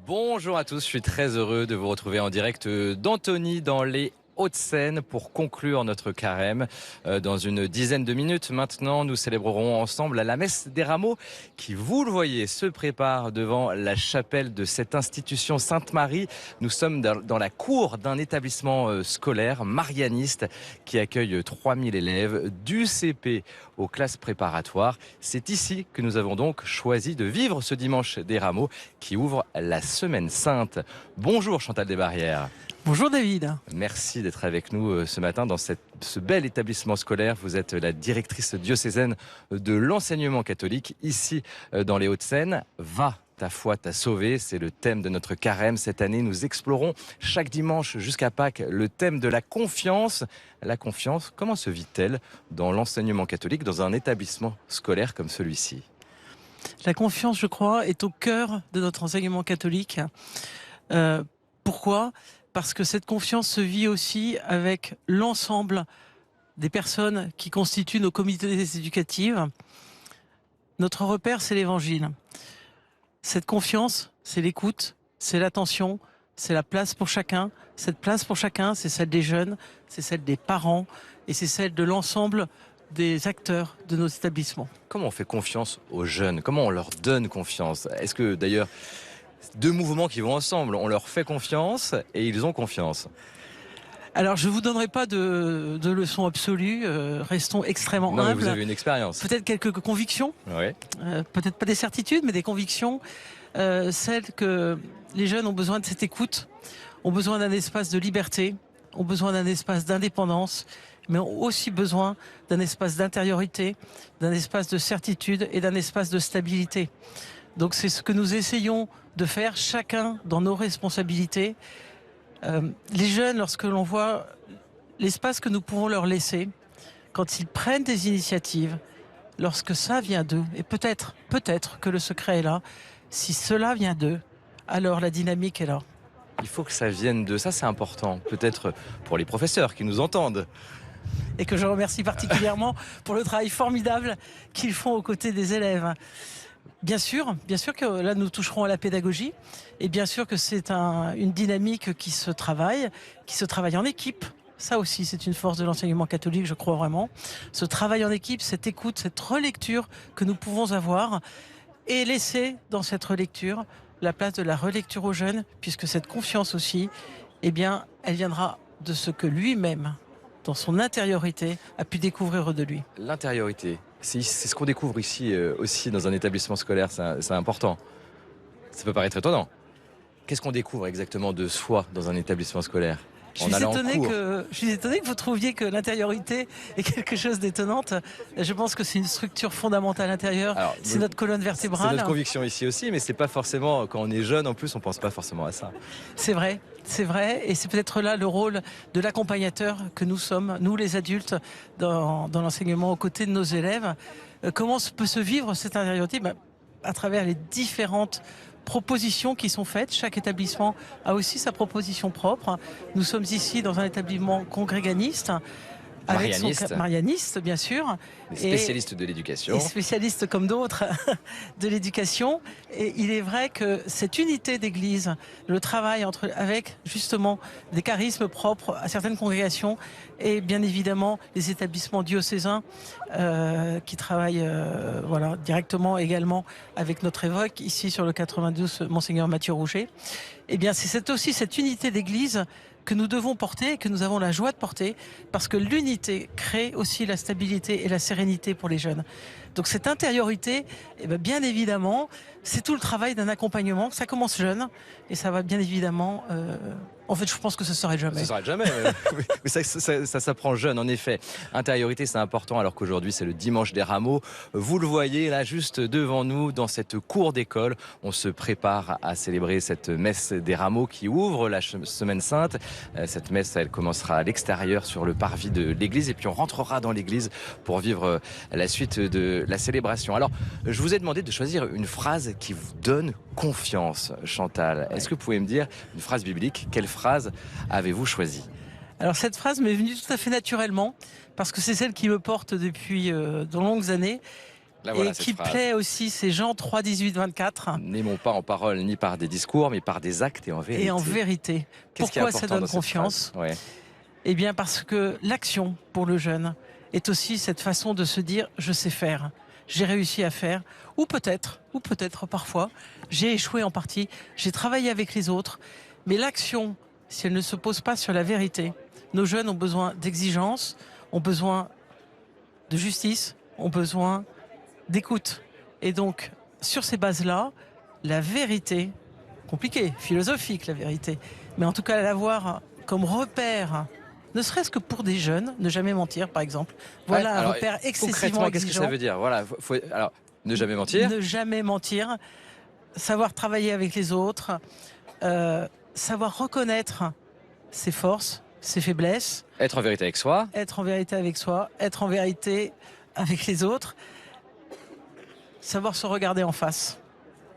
Bonjour à tous, je suis très heureux de vous retrouver en direct d'Antony dans les Hauts-de-Seine pour conclure notre carême. Dans une dizaine de minutes maintenant, nous célébrerons ensemble la messe des rameaux qui, vous le voyez, se prépare devant la chapelle de cette institution Sainte-Marie. Nous sommes dans la cour d'un établissement scolaire marianiste qui accueille 3000 élèves du CP aux classes préparatoires. C'est ici que nous avons donc choisi de vivre ce dimanche des rameaux qui ouvre la Semaine Sainte. Bonjour Chantal Desbarrières. Bonjour David. Merci d'être avec nous ce matin dans ce bel établissement scolaire. Vous êtes la directrice diocésaine de l'enseignement catholique ici dans les Hauts-de-Seine. Va, ta foi t'a sauvé, c'est le thème de notre carême. Cette année, nous explorons chaque dimanche jusqu'à Pâques le thème de la confiance. La confiance, comment se vit-elle dans l'enseignement catholique, dans un établissement scolaire comme celui-ci ? La confiance, je crois, est au cœur de notre enseignement catholique. Pourquoi ? Parce que cette confiance se vit aussi avec l'ensemble des personnes qui constituent nos communautés éducatives. Notre repère, c'est l'Évangile. Cette confiance, c'est l'écoute, c'est l'attention, c'est la place pour chacun. Cette place pour chacun, c'est celle des jeunes, c'est celle des parents et c'est celle de l'ensemble des acteurs de nos établissements. Comment on fait confiance aux jeunes ? Comment on leur donne confiance ? Est-ce que d'ailleurs, deux mouvements qui vont ensemble, on leur fait confiance et ils ont confiance ? Alors, je ne vous donnerai pas de leçons absolues, restons extrêmement Non, mais humbles. vous avez une expérience. Peut-être quelques convictions, Oui. peut-être pas des certitudes, mais des convictions, celles que les jeunes ont besoin de cette écoute, ont besoin d'un espace de liberté, ont besoin d'un espace d'indépendance, mais ont aussi besoin d'un espace d'intériorité, d'un espace de certitude et d'un espace de stabilité. Donc c'est ce que nous essayons de faire, chacun dans nos responsabilités. Les jeunes, lorsque l'on voit l'espace que nous pouvons leur laisser, quand ils prennent des initiatives, lorsque ça vient d'eux, et peut-être que le secret est là, si cela vient d'eux, alors la dynamique est là. Il faut que ça vienne de ça, c'est important. Peut-être pour les professeurs qui nous entendent. Et que je remercie particulièrement pour le travail formidable qu'ils font aux côtés des élèves. Bien sûr que là nous toucherons à la pédagogie et bien sûr que c'est une dynamique qui se travaille en équipe. Ça aussi, c'est une force de l'enseignement catholique, je crois vraiment. Ce travail en équipe, cette écoute, cette relecture que nous pouvons avoir et laisser dans cette relecture la place de la relecture aux jeunes, puisque cette confiance aussi, eh bien, elle viendra de ce que lui-même, dans son intériorité, a pu découvrir de lui. L'intériorité, c'est ce qu'on découvre ici aussi dans un établissement scolaire, c'est important. Ça peut paraître étonnant. Qu'est-ce qu'on découvre exactement de soi dans un établissement scolaire ? Je suis étonné que vous trouviez que l'intériorité est quelque chose d'étonnante. Je pense que c'est une structure fondamentale intérieure. Alors, c'est notre colonne vertébrale. C'est notre conviction ici aussi, mais c'est pas forcément, quand on est jeune en plus, on pense pas forcément à ça. C'est vrai. Et c'est peut-être là le rôle de l'accompagnateur que nous sommes, nous les adultes, dans l'enseignement aux côtés de nos élèves. Comment peut se vivre cette intériorité ? À travers les différentes propositions qui sont faites. Chaque établissement a aussi sa proposition propre. Nous sommes ici dans un établissement congréganiste, marianiste bien sûr. Des spécialistes de l'éducation. Et spécialistes comme d'autres de l'éducation. Et il est vrai que cette unité d'église, le travail avec justement des charismes propres à certaines congrégations et bien évidemment les établissements diocésains qui travaillent directement également avec notre évêque ici sur le 92, Monseigneur Mathieu Rouget. Eh bien c'est aussi cette unité d'église que nous devons porter et que nous avons la joie de porter parce que l'unité crée aussi la stabilité et la sérénité pour les jeunes. Donc cette intériorité, bien évidemment, c'est tout le travail d'un accompagnement. Ça commence jeune et ça va bien évidemment... En fait, je pense que ça ne s'arrête jamais. Ça ne s'arrête jamais, mais ça s'apprend jeune, en effet. Intériorité, c'est important, alors qu'aujourd'hui, c'est le dimanche des rameaux. Vous le voyez, là, juste devant nous, dans cette cour d'école, on se prépare à célébrer cette messe des rameaux qui ouvre la Semaine Sainte. Cette messe, elle commencera à l'extérieur, sur le parvis de l'église, et puis on rentrera dans l'église pour vivre la suite de la célébration. Alors, je vous ai demandé de choisir une phrase qui vous donne confiance, Chantal. Est-ce que vous pouvez me dire une phrase biblique ? Quelle phrase avez-vous choisi ? Alors cette phrase m'est venue tout à fait naturellement parce que c'est celle qui me porte depuis de longues années. Là, voilà, et cette qui phrase. plaît aussi, c'est Jean 3, 18, 24. N'aimons pas en parole ni par des discours, mais par des actes et en vérité. Et en vérité, Qu'est-ce qui est pourquoi ça important donne dans cette confiance? phrase? Ouais. Eh bien parce que l'action pour le jeune est aussi cette façon de se dire je sais faire, j'ai réussi à faire, ou peut-être parfois, j'ai échoué en partie, j'ai travaillé avec les autres, mais l'action, si elle ne se pose pas sur la vérité, nos jeunes ont besoin d'exigence, ont besoin de justice, ont besoin d'écoute. Et donc, sur ces bases-là, la vérité, compliquée, philosophique la vérité, mais en tout cas l'avoir comme repère, ne serait-ce que pour des jeunes, ne jamais mentir par exemple. Voilà Ouais, un alors, repère excessivement concrètement, qu'est-ce que ça exigeant. veut dire? Voilà, alors, ne jamais mentir. Ne jamais mentir, savoir travailler avec les autres, savoir reconnaître ses forces, ses faiblesses, Être en vérité avec soi. être en vérité avec soi, être en vérité avec les autres, savoir se regarder en face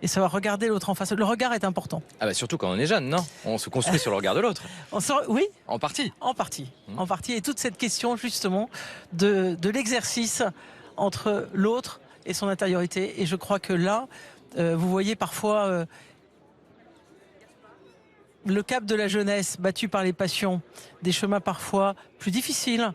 et savoir regarder l'autre en face. Le regard est important. Ah bah surtout quand on est jeune, non? On se construit sur le regard de l'autre. Oui, En partie. en partie. En partie. Et toute cette question justement de l'exercice entre l'autre et son intériorité. Et je crois que là, vous voyez parfois le cap de la jeunesse battu par les passions, des chemins parfois plus difficiles,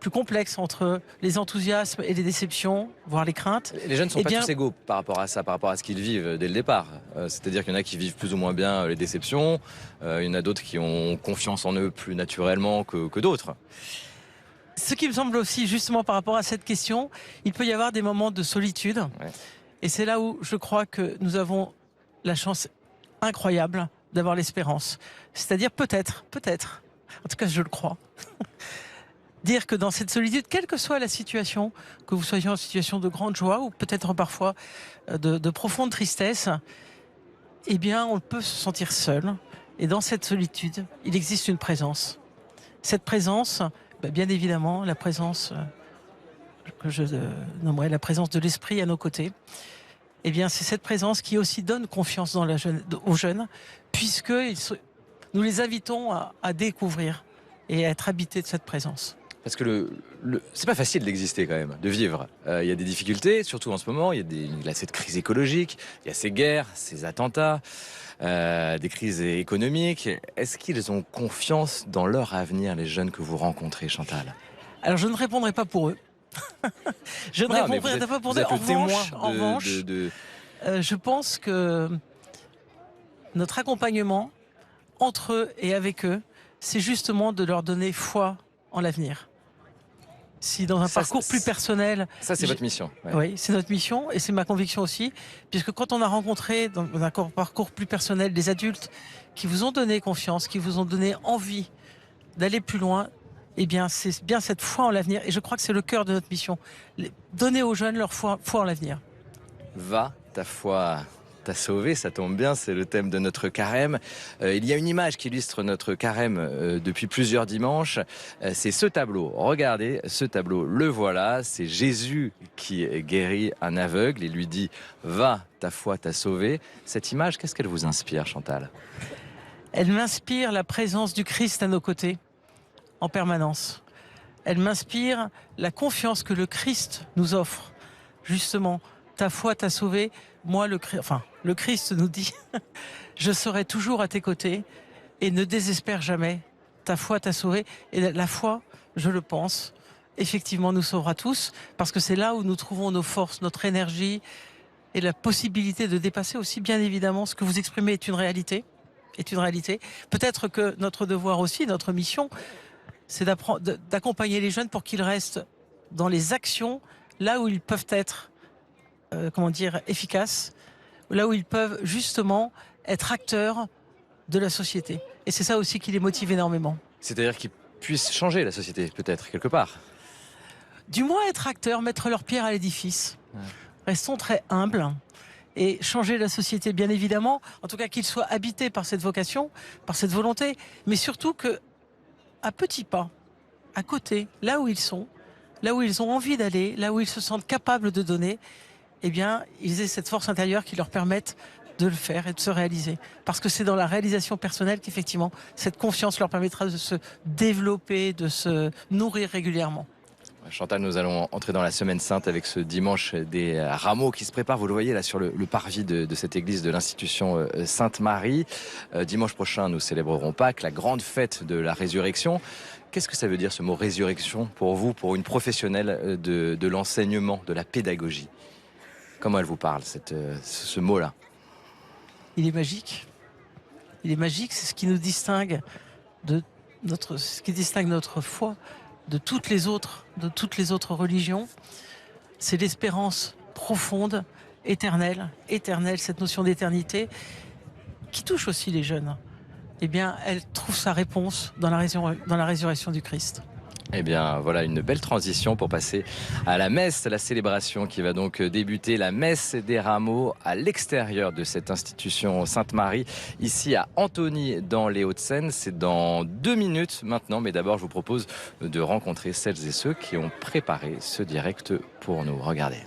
plus complexes entre les enthousiasmes et les déceptions, voire les craintes. Les jeunes ne sont Eh pas bien, tous égaux par rapport à ça, par rapport à ce qu'ils vivent dès le départ. C'est-à-dire qu'il y en a qui vivent plus ou moins bien les déceptions, il y en a d'autres qui ont confiance en eux plus naturellement que d'autres. ce qui me semble aussi, justement par rapport à cette question, il peut y avoir des moments de solitude. Ouais. Et c'est là où je crois que nous avons la chance incroyable d'avoir l'espérance. C'est-à-dire peut-être, en tout cas je le crois, dire que dans cette solitude, quelle que soit la situation, que vous soyez en situation de grande joie ou peut-être parfois de profonde tristesse, eh bien on peut se sentir seul. Et dans cette solitude, il existe une présence. Cette présence, bien évidemment, la présence que je nommerais la présence de l'esprit à nos côtés, eh bien, c'est cette présence qui aussi donne confiance aux jeunes, puisque nous les invitons à découvrir et à être habités de cette présence. Parce que c'est pas facile d'exister quand même, de vivre. Il y a des difficultés, surtout en ce moment. Il y a cette crise écologique, il y a ces guerres, ces attentats, des crises économiques. Est-ce qu'ils ont confiance dans leur avenir, les jeunes que vous rencontrez, Chantal? Alors, je ne répondrai pas pour eux. Je ne répondrai pas pour eux. En revanche, je pense que notre accompagnement entre eux et avec eux, c'est justement de leur donner foi en l'avenir. Si dans un parcours plus personnel... Ça, c'est votre mission. Ouais. Oui, c'est notre mission et c'est ma conviction aussi, puisque quand on a rencontré dans un parcours plus personnel des adultes qui vous ont donné confiance, qui vous ont donné envie d'aller plus loin, eh bien, c'est bien cette foi en l'avenir. Et je crois que c'est le cœur de notre mission. Donner aux jeunes leur foi en l'avenir. Va, ta foi t'a sauvé, ça tombe bien, c'est le thème de notre carême. Il y a une image qui illustre notre carême depuis plusieurs dimanches. C'est ce tableau. Regardez, ce tableau, le voilà. C'est Jésus qui guérit un aveugle et lui dit « Va, ta foi t'a sauvé ». Cette image, qu'est-ce qu'elle vous inspire, Chantal? Elle m'inspire la présence du Christ à nos côtés, en permanence. Elle m'inspire la confiance que le Christ nous offre. Justement, ta foi t'a sauvé. Moi, le Christ nous dit, je serai toujours à tes côtés et ne désespère jamais. Ta foi t'a sauvé. Et la foi, je le pense, effectivement nous sauvera tous, parce que c'est là où nous trouvons nos forces, notre énergie et la possibilité de dépasser aussi, bien évidemment, ce que vous exprimez est une réalité. Peut-être que notre devoir aussi, notre mission, c'est d'accompagner les jeunes pour qu'ils restent dans les actions, là où ils peuvent être, efficaces, là où ils peuvent justement être acteurs de la société. Et c'est ça aussi qui les motive énormément. C'est-à-dire qu'ils puissent changer la société, peut-être, quelque part. Du moins être acteurs, mettre leur pierre à l'édifice. Ouais. Restons très humbles et changer la société, bien évidemment. En tout cas, qu'ils soient habités par cette vocation, par cette volonté, mais surtout que à petits pas, à côté, là où ils sont, là où ils ont envie d'aller, là où ils se sentent capables de donner, eh bien, ils aient cette force intérieure qui leur permette de le faire et de se réaliser. Parce que c'est dans la réalisation personnelle qu'effectivement, cette confiance leur permettra de se développer, de se nourrir régulièrement. Chantal, nous allons entrer dans la Semaine Sainte avec ce dimanche des rameaux qui se prépare. Vous le voyez là sur le parvis de cette église de l'institution Sainte-Marie. Dimanche prochain, nous célébrerons Pâques, la grande fête de la résurrection. Qu'est-ce que ça veut dire ce mot résurrection pour vous, pour une professionnelle de l'enseignement, de la pédagogie? Comment elle vous parle, ce mot-là? Il est magique. Il est magique, c'est ce qui nous distingue ce qui distingue notre foi de toutes les autres religions. C'est l'espérance profonde, éternelle, cette notion d'éternité qui touche aussi les jeunes. Eh bien, elle trouve sa réponse dans la résurrection du Christ. Eh bien, voilà une belle transition pour passer à la messe, la célébration qui va donc débuter, la messe des rameaux à l'extérieur de cette institution Sainte-Marie, ici à Antony dans les Hauts-de-Seine. C'est dans 2 minutes maintenant, mais d'abord je vous propose de rencontrer celles et ceux qui ont préparé ce direct pour nous. Regardez.